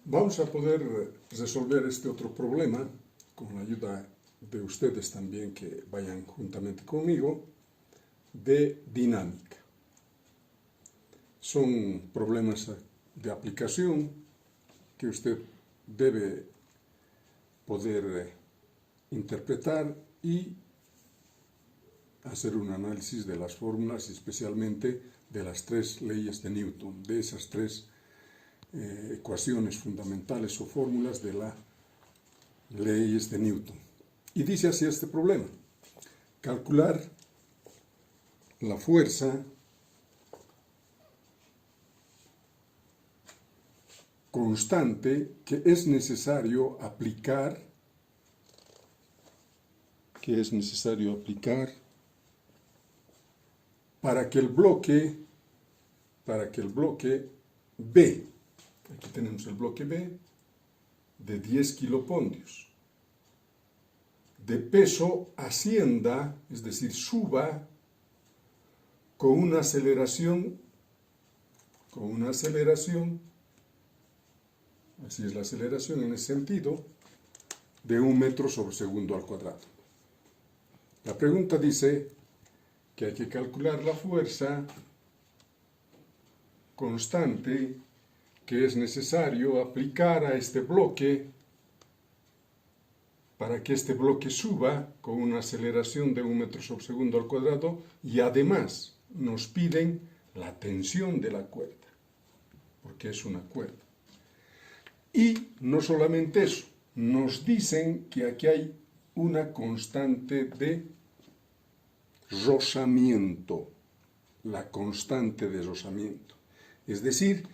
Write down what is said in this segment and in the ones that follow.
Vamos a poder resolver este otro problema con la ayuda de ustedes también que vayan juntamente conmigo, de dinámica. Son problemas de aplicación que usted debe poder interpretar y hacer un análisis de las fórmulas, especialmente de las tres leyes de Newton, de esas tres ecuaciones fundamentales o fórmulas de las leyes de Newton. Y dice así este problema: calcular la fuerza constante que es necesario aplicar para que el bloque B, aquí tenemos el bloque B, de 10 kilopondrios, de peso ascienda, es decir, suba, con una aceleración, así es la aceleración en ese sentido, de 1 metro sobre segundo al cuadrado. La pregunta dice que hay que calcular la fuerza constante que es necesario aplicar a este bloque para que este bloque suba con una aceleración de 1 metro sobre segundo al cuadrado, y además nos piden la tensión de la cuerda, porque es una cuerda. Y no solamente eso, nos dicen que aquí hay una constante de rozamiento, la constante de rozamiento. Es decir,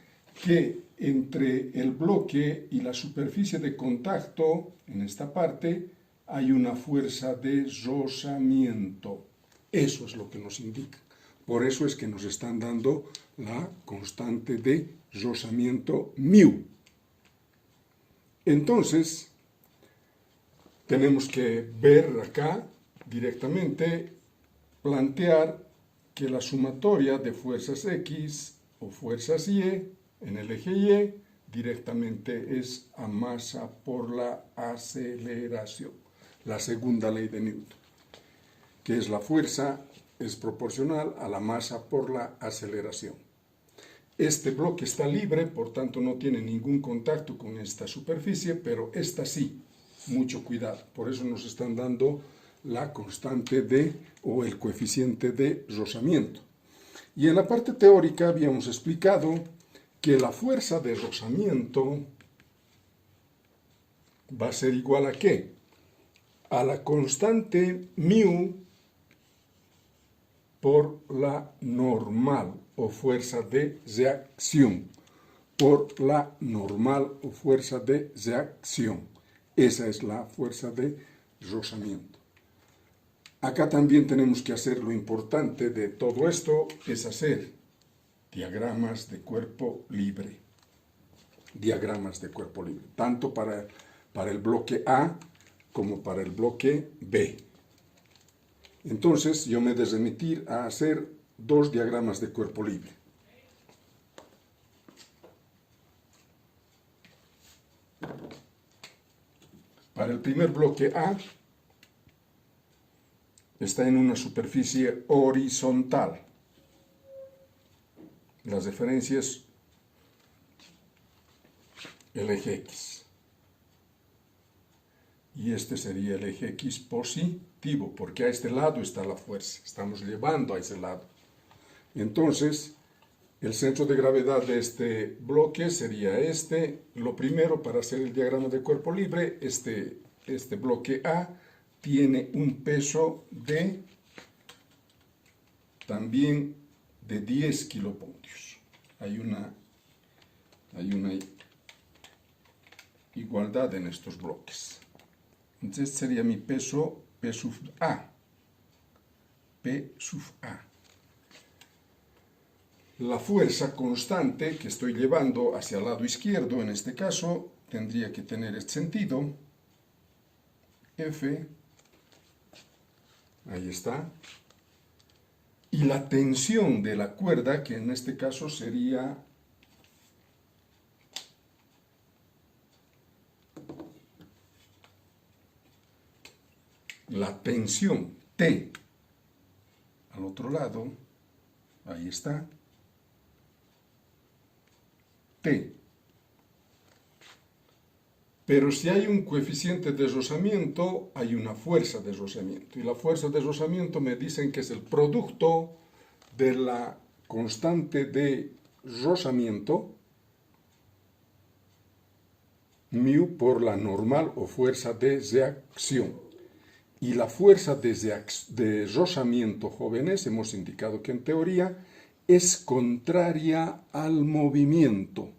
que entre el bloque y la superficie de contacto, en esta parte, hay una fuerza de rozamiento. Eso es lo que nos indica. Por eso es que nos están dando la constante de rozamiento μ. Entonces, tenemos que ver acá directamente, plantear que la sumatoria de fuerzas X o fuerzas Y en el eje Y directamente es a masa por la aceleración. La segunda ley de Newton, que es la fuerza es proporcional a la masa por la aceleración. Este bloque está libre, por tanto no tiene ningún contacto con esta superficie, pero esta sí. Mucho cuidado. Por eso nos están dando la constante de, o el coeficiente de rozamiento. Y en la parte teórica habíamos explicado que la fuerza de rozamiento va a ser igual a ¿qué? A la constante μ por la normal o fuerza de reacción. Por la normal o fuerza de reacción. Esa es la fuerza de rozamiento. Acá también tenemos que hacer lo importante de todo esto, es hacer diagramas de cuerpo libre. Diagramas de cuerpo libre, tanto para el bloque A como para el bloque B. Entonces yo me he de remitir a hacer dos diagramas de cuerpo libre. Para el primer bloque A está en una superficie horizontal. La referencia es el eje X. Y este sería el eje X positivo, porque a este lado está la fuerza. Estamos llevando a ese lado. Entonces, el centro de gravedad de este bloque sería este. Lo primero, para hacer el diagrama de cuerpo libre, este bloque A tiene un peso de también de 10 kilopondrios. Hay una igualdad en estos bloques. Entonces sería mi peso P sub A. P sub A. La fuerza constante que estoy llevando hacia el lado izquierdo, en este caso, tendría que tener este sentido. F. Ahí está. Y la tensión de la cuerda, que en este caso sería la tensión T al otro lado, ahí está, T. Pero si hay un coeficiente de rozamiento, hay una fuerza de rozamiento. Y la fuerza de rozamiento me dicen que es el producto de la constante de rozamiento, mu por la normal o fuerza de reacción. Y la fuerza de rozamiento, jóvenes, hemos indicado que en teoría es contraria al movimiento.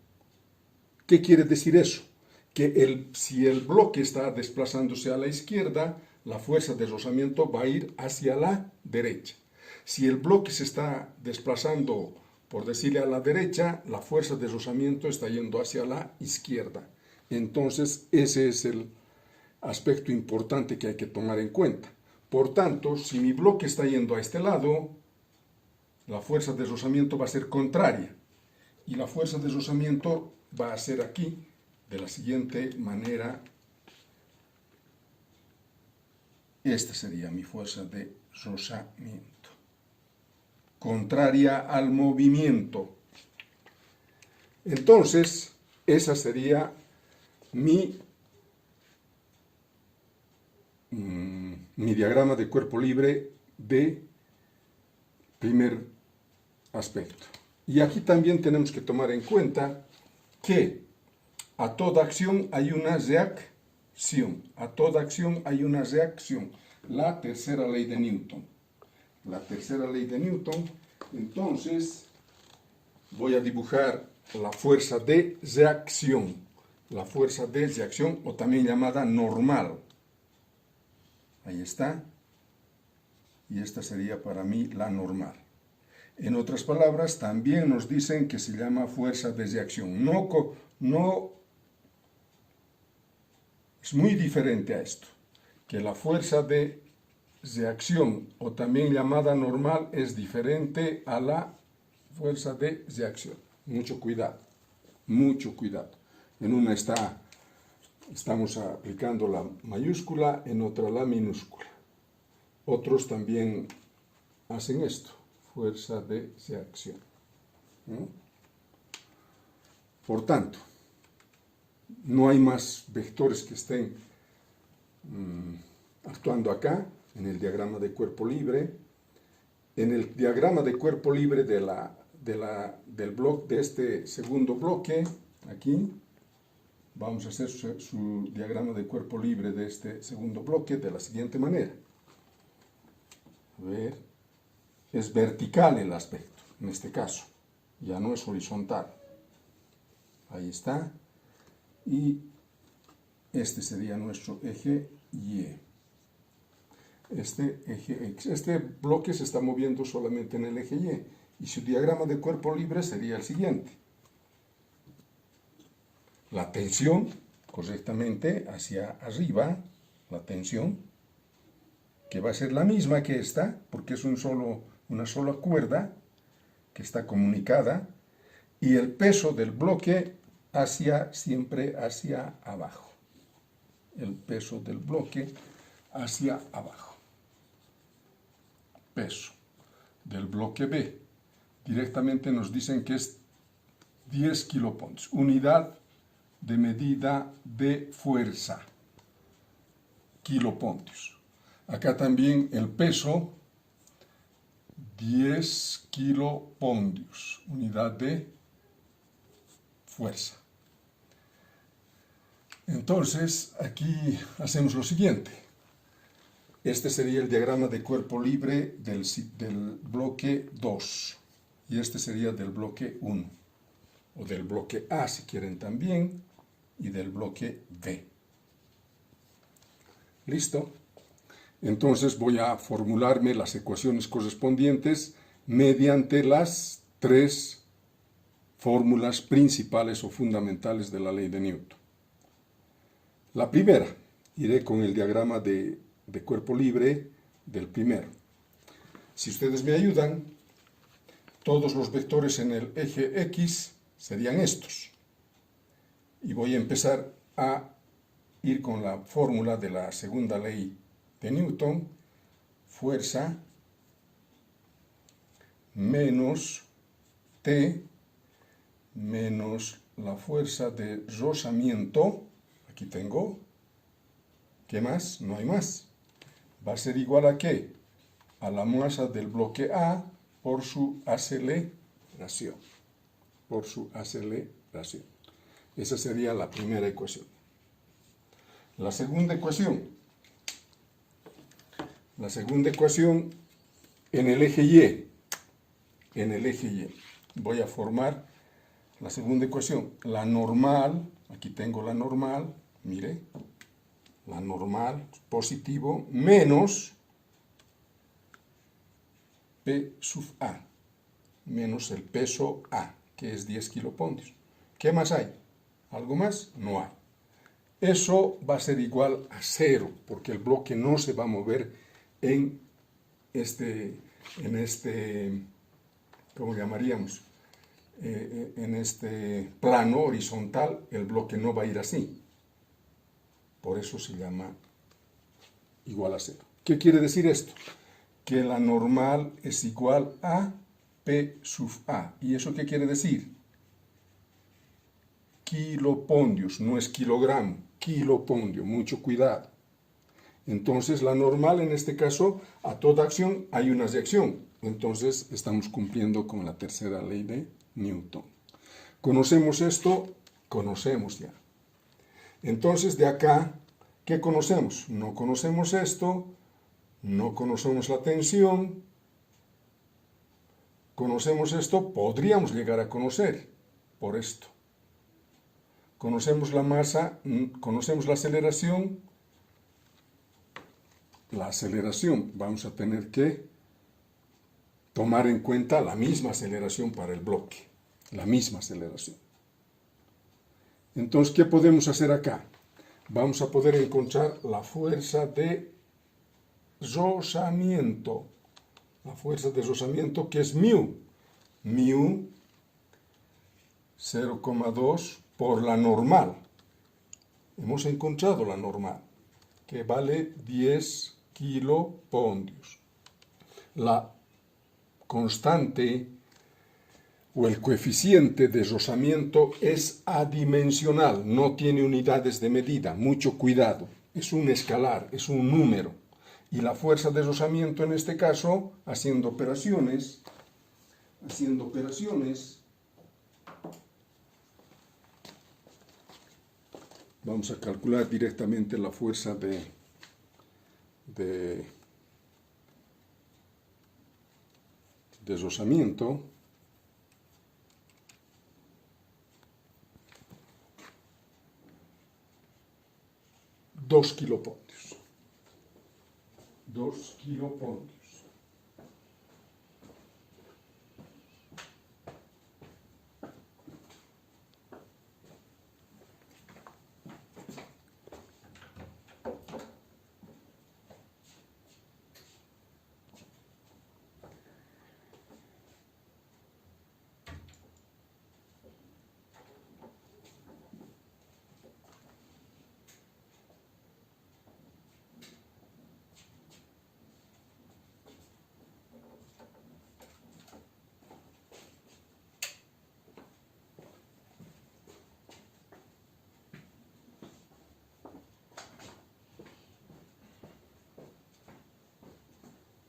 ¿Qué quiere decir eso? Que si el bloque está desplazándose a la izquierda, la fuerza de rozamiento va a ir hacia la derecha. Si el bloque se está desplazando, por decirle, a la derecha, la fuerza de rozamiento está yendo hacia la izquierda. Entonces, ese es el aspecto importante que hay que tomar en cuenta. Por tanto, si mi bloque está yendo a este lado, la fuerza de rozamiento va a ser contraria. Y la fuerza de rozamiento va a ser aquí, de la siguiente manera. Esta sería mi fuerza de rozamiento. Contraria al movimiento. Entonces, esa sería mi diagrama de cuerpo libre de primer aspecto. Y aquí también tenemos que tomar en cuenta que a toda acción hay una reacción. A toda acción hay una reacción. La tercera ley de Newton. La tercera ley de Newton. Entonces, voy a dibujar la fuerza de reacción. La fuerza de reacción, o también llamada normal. Ahí está. Y esta sería para mí la normal. En otras palabras, también nos dicen que se llama fuerza de reacción. No es muy diferente a esto, que la fuerza de reacción, o también llamada normal, es diferente a la fuerza de reacción. Mucho cuidado, mucho cuidado. En una estamos aplicando la mayúscula, en otra la minúscula. Otros también hacen esto, fuerza de reacción. Por tanto, no hay más vectores que estén actuando acá, en el diagrama de cuerpo libre. En el diagrama de cuerpo libre del bloque, de este segundo bloque, aquí, vamos a hacer su diagrama de cuerpo libre de este segundo bloque de la siguiente manera. A ver, es vertical el aspecto, en este caso, ya no es horizontal. Ahí está. Y este sería nuestro eje Y. Este eje X. Este bloque se está moviendo solamente en el eje Y. Y su diagrama de cuerpo libre sería el siguiente. La tensión, correctamente, hacia arriba, la tensión, que va a ser la misma que esta, porque es una sola cuerda que está comunicada, y el peso del bloque siempre hacia abajo. El peso del bloque hacia abajo. Peso del bloque B. Directamente nos dicen que es 10 kilopontios, unidad de medida de fuerza, kilopontios. Acá también el peso, 10 kilopontios, unidad de fuerza. Entonces, aquí hacemos lo siguiente. Este sería el diagrama de cuerpo libre del bloque 2. Y este sería del bloque 1. O del bloque A, si quieren también. Y del bloque B. ¿Listo? Entonces voy a formularme las ecuaciones correspondientes mediante las tres fórmulas principales o fundamentales de la ley de Newton. La primera, iré con el diagrama de cuerpo libre del primero. Si ustedes me ayudan, todos los vectores en el eje X serían estos. Y voy a empezar a ir con la fórmula de la segunda ley de Newton, fuerza menos T menos la fuerza de rozamiento, aquí tengo, ¿qué más? No hay más. Va a ser igual a ¿qué? A la masa del bloque A por su aceleración. Por su aceleración. Esa sería la primera ecuación. La segunda ecuación. La segunda ecuación en el eje Y. En el eje Y. Voy a formar la segunda ecuación. La normal, aquí tengo la normal, mire, la normal, positivo, menos P sub A, menos el peso A, que es 10 kilopontios. ¿Qué más hay? ¿Algo más? No hay. Eso va a ser igual a 0, porque el bloque no se va a mover en este ¿cómo llamaríamos? En este plano horizontal, el bloque no va a ir así. Por eso se llama igual a 0. ¿Qué quiere decir esto? Que la normal es igual a P sub A. ¿Y eso qué quiere decir? Kilopondios, no es kilogramo, kilopondio, mucho cuidado. Entonces la normal en este caso, a toda acción hay una reacción. Entonces estamos cumpliendo con la tercera ley de Newton. ¿Conocemos esto? Conocemos ya. Entonces de acá, ¿qué conocemos? No conocemos esto, no conocemos la tensión. Conocemos esto, podríamos llegar a conocer por esto. Conocemos la masa, conocemos la aceleración. La aceleración, vamos a tener que tomar en cuenta la misma aceleración para el bloque, la misma aceleración. Entonces, ¿qué podemos hacer acá? Vamos a poder encontrar la fuerza de rozamiento. La fuerza de rozamiento que es μ. μ 0,2 por la normal. Hemos encontrado la normal, que vale 10 kilopondios. La constante o el coeficiente de rozamiento es adimensional, no tiene unidades de medida, mucho cuidado, es un escalar, es un número. Y la fuerza de rozamiento en este caso, haciendo operaciones, vamos a calcular directamente la fuerza de rozamiento. Dos kilopontios. 2 kilopontios.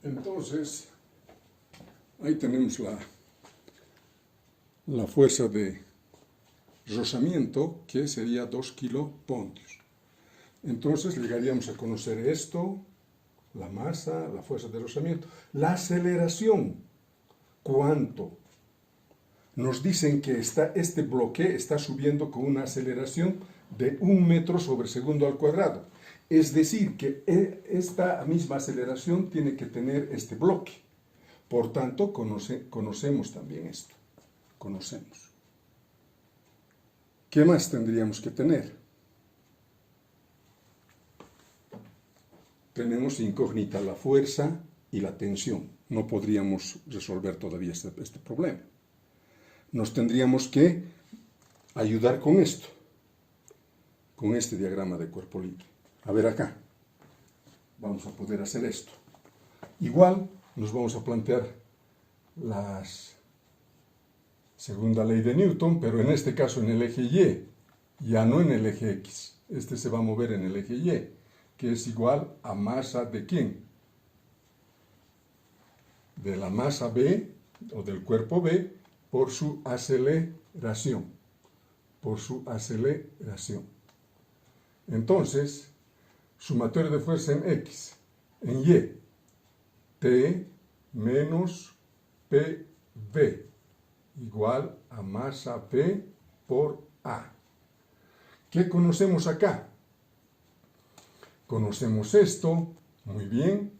Entonces, ahí tenemos la fuerza de rozamiento, que sería 2 kilopontios. Entonces, llegaríamos a conocer esto, la masa, la fuerza de rozamiento. La aceleración, ¿cuánto? Nos dicen que este bloque está subiendo con una aceleración de 1 metro sobre segundo al cuadrado. Es decir, que esta misma aceleración tiene que tener este bloque. Por tanto, conocemos también esto. Conocemos. ¿Qué más tendríamos que tener? Tenemos incógnita la fuerza y la tensión. No podríamos resolver todavía este problema. Nos tendríamos que ayudar con esto, con este diagrama de cuerpo libre. A ver acá. vamos a poder hacer esto. Igual nos vamos a plantear la segunda ley de Newton, pero en este caso en el eje Y, ya no en el eje X. Este se va a mover en el eje Y, que es igual a masa de ¿quién? De la masa B, o del cuerpo B, por su aceleración. Por su aceleración. Entonces, sumatorio de fuerza en X, en Y, T menos PV, igual a masa P por A. ¿Qué conocemos acá? Conocemos esto, muy bien.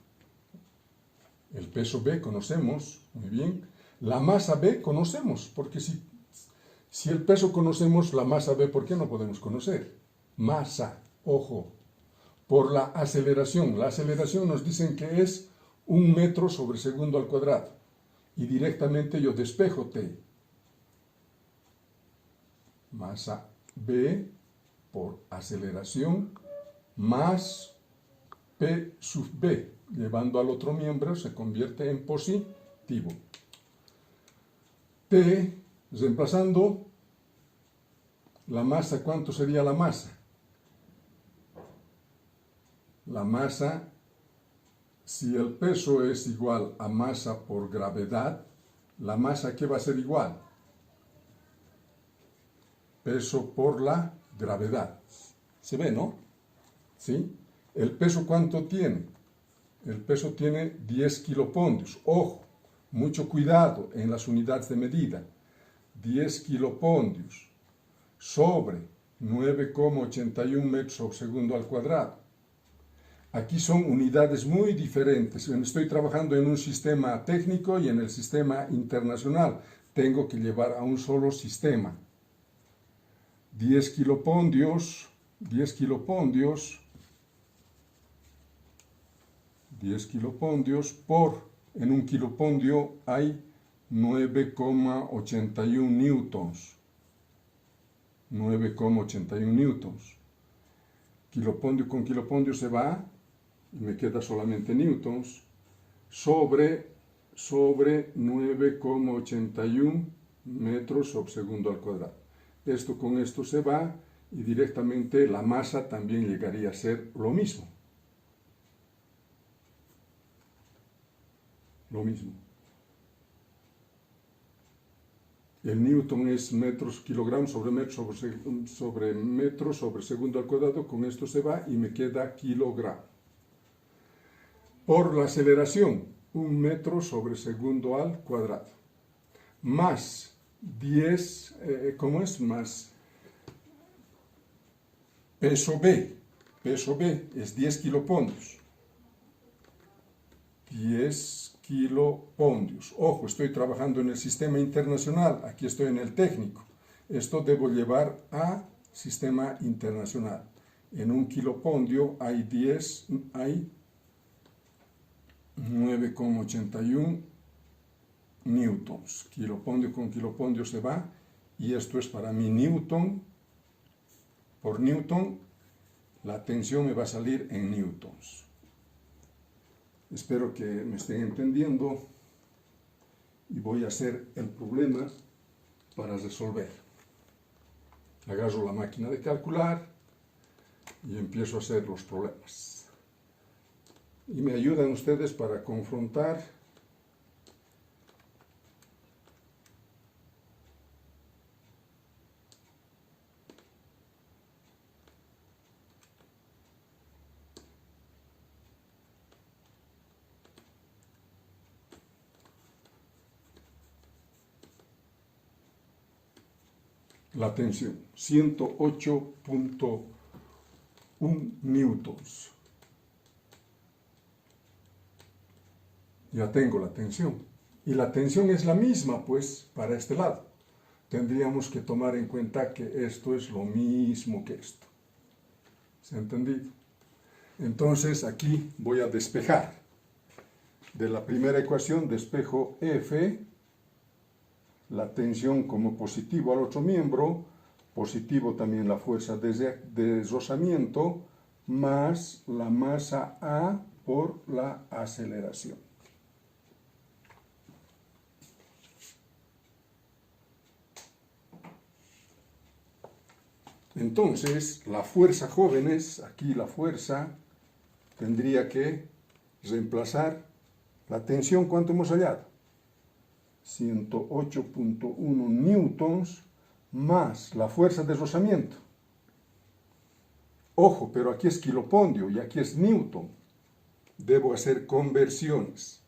El peso B conocemos, muy bien. La masa B conocemos, porque si el peso conocemos, la masa B, ¿por qué no podemos conocer? Masa, ojo, por la aceleración. La aceleración nos dicen que es 1 metro sobre segundo al cuadrado. Y directamente yo despejo T. Masa B por aceleración más P sub B. Llevando al otro miembro se convierte en positivo. T, reemplazando la masa, ¿cuánto sería la masa? La masa, si el peso es igual a masa por gravedad, la masa, ¿qué va a ser igual? Peso por la gravedad. ¿Se ve, no? ¿Sí? ¿El peso cuánto tiene? El peso tiene 10 kilopondios. Ojo, mucho cuidado en las unidades de medida. 10 kilopondios sobre 9,81 metros sobre segundo al cuadrado. Aquí son unidades muy diferentes. Estoy trabajando en un sistema técnico y en el sistema internacional. Tengo que llevar a un solo sistema. 10 kilopondios por, en un kilopondio hay 9,81 newtons. 9,81 newtons. Kilopondio con kilopondio se va y me queda solamente newtons sobre 9,81 metros sobre segundo al cuadrado. Esto con esto se va y directamente la masa también llegaría a ser lo mismo. Lo mismo. El newton es metros, kilogramos sobre metro sobre segundo al cuadrado. Con esto se va y me queda kilogramo. Por la aceleración, 1 metro sobre segundo al cuadrado. Más 10, ¿cómo es? Más peso B. Peso B es 10 kilopondios. 10 kilopondios. Ojo, estoy trabajando en el sistema internacional, aquí estoy en el técnico. Esto debo llevar a sistema internacional. En un kilopondio hay 9,81 newtons. Kilopondio con kilopondio se va y esto es para mi newton. Por newton, la tensión me va a salir en newtons. Espero que me estén entendiendo y voy a hacer el problema para resolver. Agarro la máquina de calcular y empiezo a hacer los problemas. Y me ayudan ustedes para confrontar la tensión, 108,1 newtons. Ya tengo la tensión. Y la tensión es la misma, pues, para este lado. Tendríamos que tomar en cuenta que esto es lo mismo que esto. ¿Se ha entendido? Entonces, aquí voy a despejar. De la primera ecuación, despejo F, la tensión como positivo al otro miembro, positivo también la fuerza de rozamiento, más la masa A por la aceleración. Entonces, la fuerza, jóvenes, aquí la fuerza tendría que reemplazar la tensión. ¿Cuánto hemos hallado? 108.1 newtons más la fuerza de rozamiento. Ojo, pero aquí es kilopondio y aquí es newton. Debo hacer conversiones.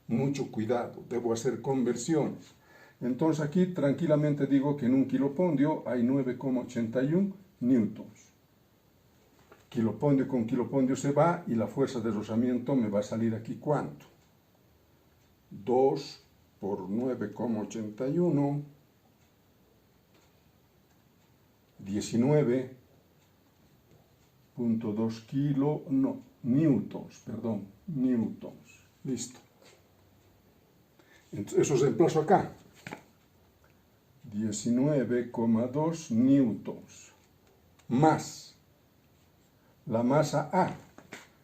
Mucho cuidado, debo hacer conversiones. Entonces aquí tranquilamente digo que en un kilopondio hay 9,81 newtons. Kilopondio con kilopondio se va y la fuerza de rozamiento me va a salir aquí ¿cuánto? 2 por 9,81, 19.2 newtons. Listo. Entonces, eso reemplazo acá. 19,2 newtons. Más la masa A.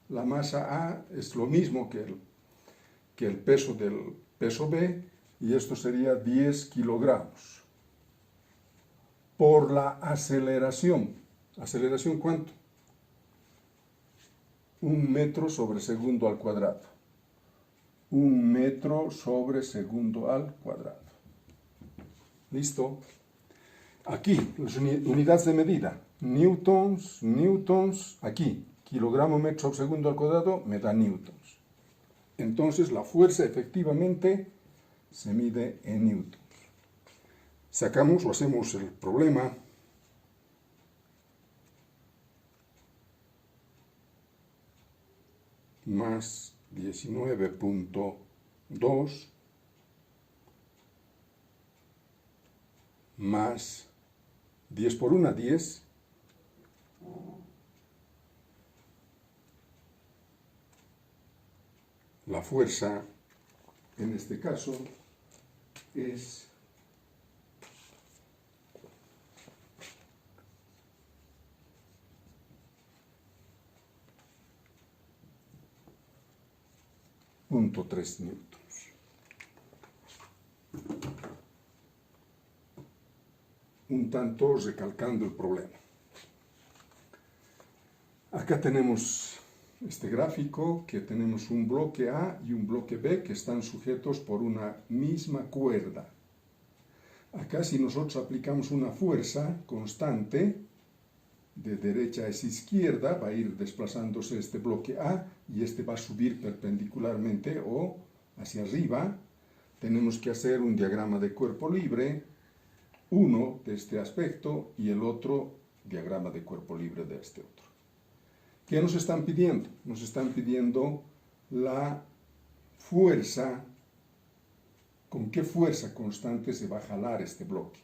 La masa A es lo mismo que el peso del peso B, y esto sería 10 kilogramos. Por la aceleración. ¿Aceleración cuánto? 1 metro sobre segundo al cuadrado. 1 metro sobre segundo al cuadrado. ¿Listo? Aquí, las unidades de medida. Newtons, newtons, aquí. Kilogramo metro sobre segundo al cuadrado me da newtons. Entonces la fuerza efectivamente se mide en newtons. Sacamos o hacemos el problema. Más 19.2 más 10 por 1, 10. La fuerza, en este caso, es 0.3 newtons. Un tanto recalcando el problema. Acá tenemos este gráfico, que tenemos un bloque A y un bloque B que están sujetos por una misma cuerda. Acá si nosotros aplicamos una fuerza constante, de derecha hacia izquierda, va a ir desplazándose este bloque A y este va a subir perpendicularmente o hacia arriba. Tenemos que hacer un diagrama de cuerpo libre, uno de este aspecto y el otro diagrama de cuerpo libre de este otro. ¿Qué nos están pidiendo? Nos están pidiendo la fuerza, con qué fuerza constante se va a jalar este bloque.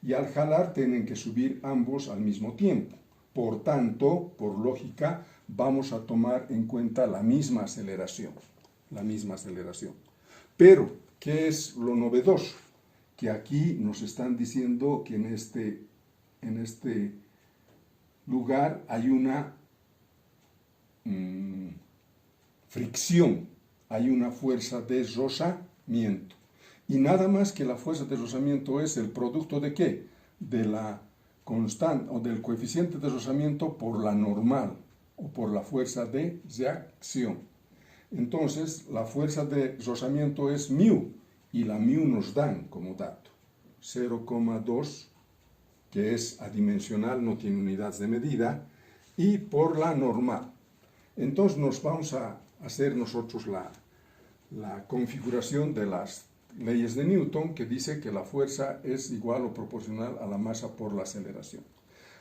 Y al jalar tienen que subir ambos al mismo tiempo. Por tanto, por lógica, vamos a tomar en cuenta la misma aceleración. La misma aceleración. Pero, ¿qué es lo novedoso? Que aquí nos están diciendo que en este lugar hay una fricción, hay una fuerza de rozamiento. Y nada más que la fuerza de rozamiento es el producto ¿de qué? De la constante o del coeficiente de rozamiento por la normal o por la fuerza de reacción. Entonces, la fuerza de rozamiento es μ y la μ nos dan como dato 0,2, que es adimensional, no tiene unidades de medida, y por la normal. Entonces nos vamos a hacer nosotros la configuración de las leyes de Newton, que dice que la fuerza es igual o proporcional a la masa por la aceleración.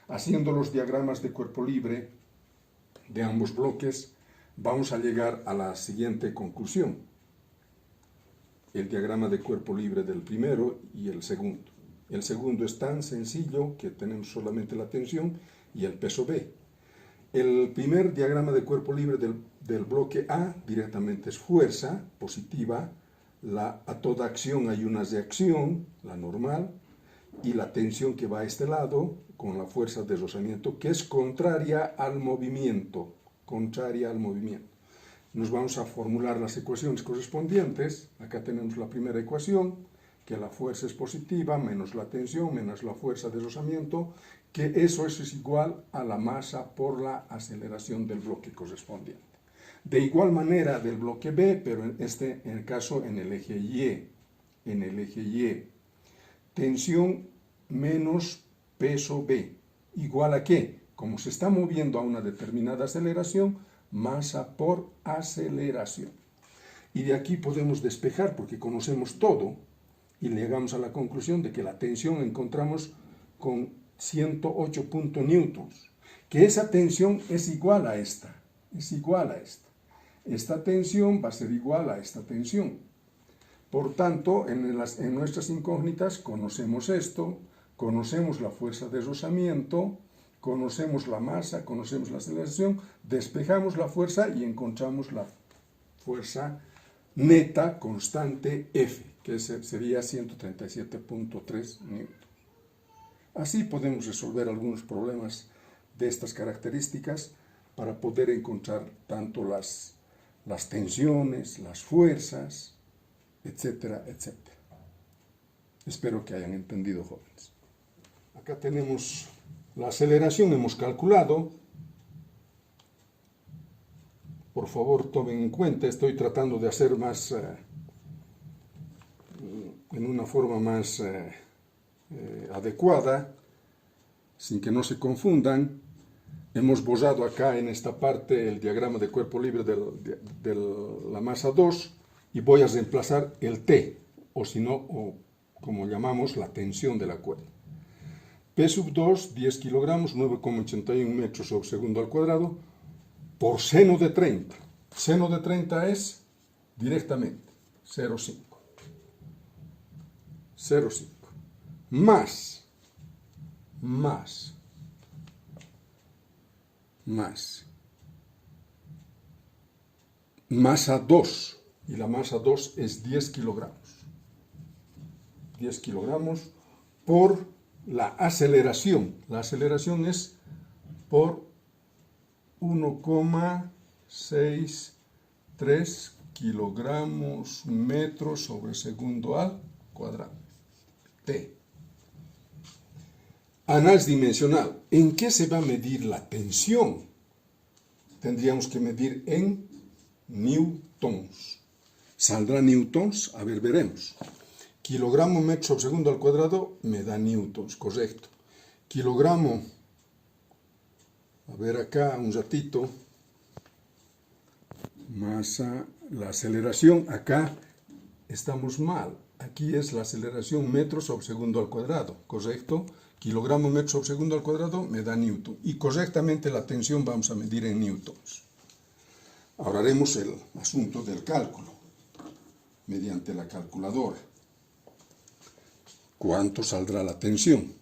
Haciendo los diagramas de cuerpo libre de ambos bloques, vamos a llegar a la siguiente conclusión. El diagrama de cuerpo libre del primero y el segundo. El segundo es tan sencillo que tenemos solamente la tensión y el peso B. El primer diagrama de cuerpo libre del bloque A directamente es fuerza positiva. A toda acción hay una reacción, la normal, y la tensión que va a este lado con la fuerza de rozamiento, que es contraria al movimiento. Contraria al movimiento. nos vamos a formular las ecuaciones correspondientes. Acá tenemos la primera ecuación, que la fuerza es positiva, menos la tensión, menos la fuerza de rozamiento, que eso es igual a la masa por la aceleración del bloque correspondiente. De igual manera del bloque B, pero en el caso en el eje Y. En el eje Y. Tensión menos peso B. ¿Igual a qué? Como se está moviendo a una determinada aceleración, masa por aceleración. Y de aquí podemos despejar, porque conocemos todo, y llegamos a la conclusión de que la tensión encontramos con 108 newtons, que esa tensión es igual a esta, es igual a esta. Esta tensión va a ser igual a esta tensión. Por tanto, en nuestras incógnitas conocemos esto, conocemos la fuerza de rozamiento, conocemos la masa, conocemos la aceleración, despejamos la fuerza y encontramos la fuerza neta constante F, que sería 137.3 newtons. Así podemos resolver algunos problemas de estas características para poder encontrar tanto las tensiones, las fuerzas, etcétera, etcétera. Espero que hayan entendido, jóvenes. Acá tenemos la aceleración, hemos calculado. Por favor, tomen en cuenta, estoy tratando de hacer más, en una forma más adecuada, sin que no se confundan. Hemos borrado acá en esta parte el diagrama de cuerpo libre de la masa 2 y voy a reemplazar el T, o si no, o como llamamos, la tensión de la cuerda. P sub 2, 10 kilogramos, 9,81 metros sobre segundo al cuadrado, por seno de 30. Seno de 30 es directamente 0,5. 0,5. Más masa 2, y la masa 2 es 10 kilogramos. 10 kilogramos por la aceleración. La aceleración es por 1,63 kilogramos metros sobre segundo al cuadrado. T. Análisis dimensional. ¿En qué se va a medir la tensión? Tendríamos que medir en newtons. ¿Saldrá newtons? A ver, veremos. Kilogramo metro sobre segundo al cuadrado me da newtons, correcto. Kilogramo, a ver acá un ratito, masa, la aceleración, acá estamos mal. Aquí es la aceleración metro sobre segundo al cuadrado, correcto. Kilogramo metro sobre segundo al cuadrado me da newton. Y correctamente la tensión vamos a medir en newtons. Ahora haremos el asunto del cálculo, mediante la calculadora. ¿Cuánto saldrá la tensión?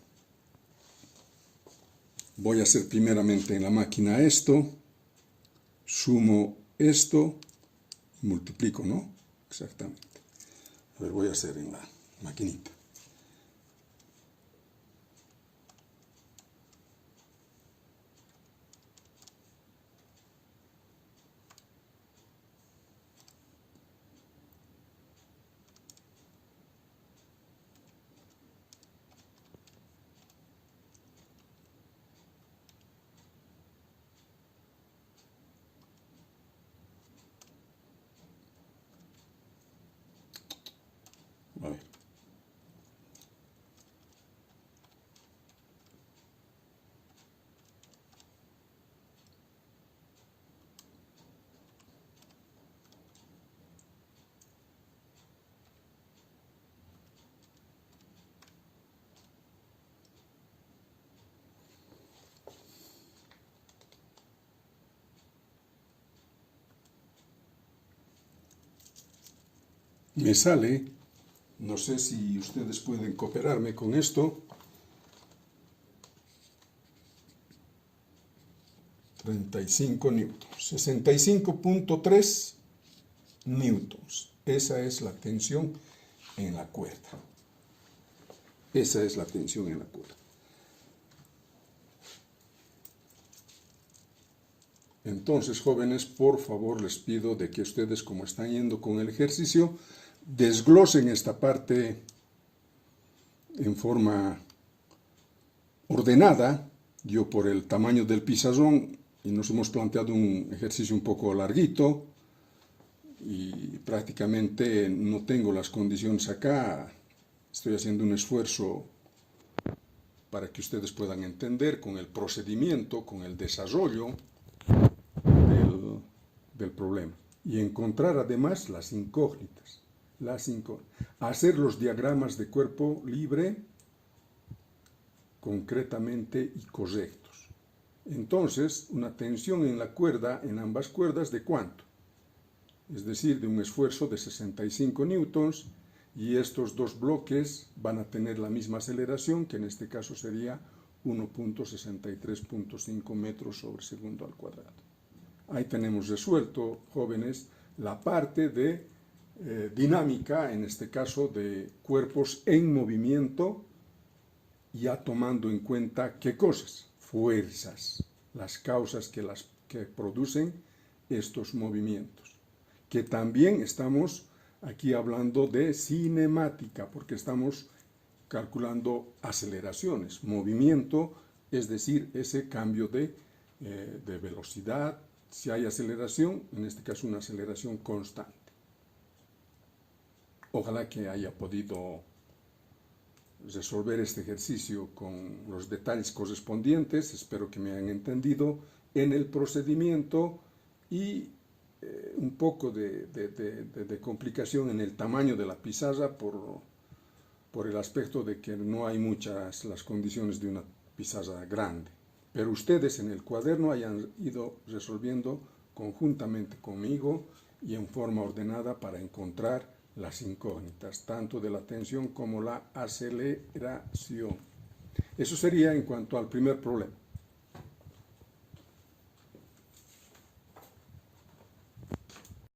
Voy a hacer primeramente en la máquina esto, sumo esto, multiplico, ¿no? Exactamente. A ver, voy a hacer en la maquinita. A ver. Me sale, no sé si ustedes pueden cooperarme con esto, 35 newtons, 65.3 newtons. Esa es la tensión en la cuerda. Esa es la tensión en la cuerda. Entonces, jóvenes, por favor les pido de que ustedes, como están yendo con el ejercicio, desglosen esta parte en forma ordenada. Yo, por el tamaño del pizarrón, y nos hemos planteado un ejercicio un poco larguito, y prácticamente no tengo las condiciones acá. Estoy haciendo un esfuerzo para que ustedes puedan entender con el procedimiento, con el desarrollo del problema. Y encontrar además las incógnitas. Hacer los diagramas de cuerpo libre concretamente y correctos. Entonces, una tensión en la cuerda, en ambas cuerdas, ¿de cuánto? Es decir, de un esfuerzo de 65 newtons, y estos dos bloques van a tener la misma aceleración, que en este caso sería 1.63.5 metros sobre segundo al cuadrado. Ahí tenemos resuelto, jóvenes, la parte de dinámica, en este caso de cuerpos en movimiento, ya tomando en cuenta ¿qué cosas? Fuerzas, las causas que producen estos movimientos. Que también estamos aquí hablando de cinemática, porque estamos calculando aceleraciones, movimiento, es decir, ese cambio de velocidad. Si hay aceleración, en este caso una aceleración constante. Ojalá que haya podido resolver este ejercicio con los detalles correspondientes. Espero que me hayan entendido en el procedimiento y un poco de complicación en el tamaño de la pizarra por el aspecto de que no hay muchas las condiciones de una pizarra grande. Pero ustedes en el cuaderno hayan ido resolviendo conjuntamente conmigo y en forma ordenada para encontrar las incógnitas, tanto de la tensión como la aceleración. Eso sería en cuanto al primer problema.